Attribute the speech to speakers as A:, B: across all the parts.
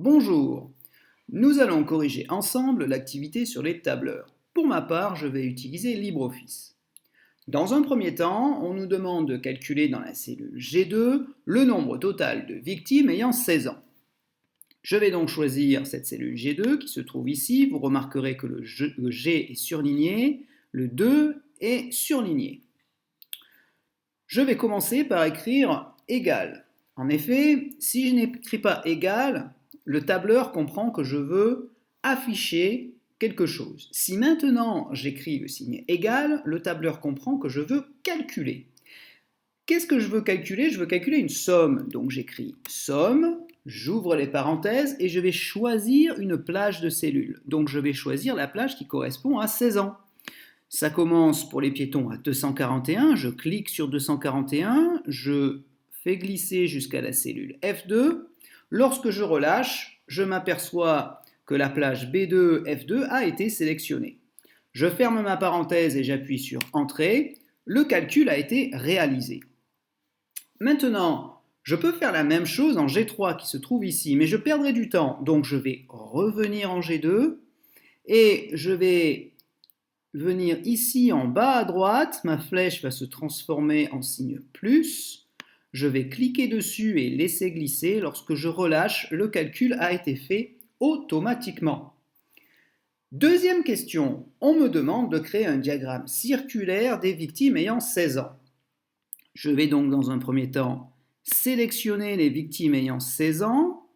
A: Bonjour, nous allons corriger ensemble l'activité sur les tableurs. Pour ma part, je vais utiliser LibreOffice. Dans un premier temps, on nous demande de calculer dans la cellule G2 le nombre total de victimes ayant 16 ans. Je vais donc choisir cette cellule G2 qui se trouve ici. Vous remarquerez que le G est surligné, le 2 est surligné. Je vais commencer par écrire égal. En effet, si je n'écris pas égal, le tableur comprend que je veux afficher quelque chose. Si maintenant j'écris le signe égal, le tableur comprend que je veux calculer. Qu'est-ce que je veux calculer? Je veux calculer une somme. Donc j'écris somme, j'ouvre les parenthèses et je vais choisir une plage de cellules. Donc je vais choisir la plage qui correspond à 16 ans. Ça commence pour les piétons à 241, je clique sur 241, je fais glisser jusqu'à la cellule F2. Lorsque je relâche, je m'aperçois que la plage B2, F2 a été sélectionnée. Je ferme ma parenthèse et j'appuie sur Entrée. Le calcul a été réalisé. Maintenant, je peux faire la même chose en G3 qui se trouve ici, mais je perdrai du temps. Donc je vais revenir en G2 et je vais venir ici en bas à droite, ma flèche va se transformer en signe plus. Je vais cliquer dessus et laisser glisser. Lorsque je relâche, le calcul a été fait automatiquement. Deuxième question, on me demande de créer un diagramme circulaire des victimes ayant 16 ans. Je vais donc dans un premier temps sélectionner les victimes ayant 16 ans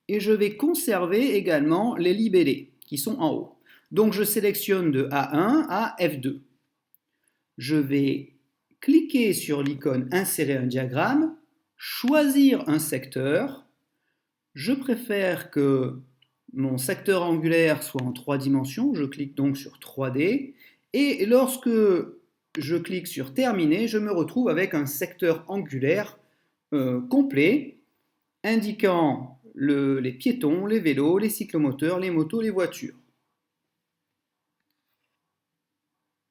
A: et je vais conserver également les libellés qui sont en haut. Donc je sélectionne de A1 à F2. Je vais cliquer sur l'icône Insérer un diagramme, choisir un secteur. Je préfère que mon secteur angulaire soit en 3 dimensions. Je clique donc sur 3D. Et lorsque je clique sur Terminer, je me retrouve avec un secteur angulaire complet, indiquant les piétons, les vélos, les cyclomoteurs, les motos, les voitures.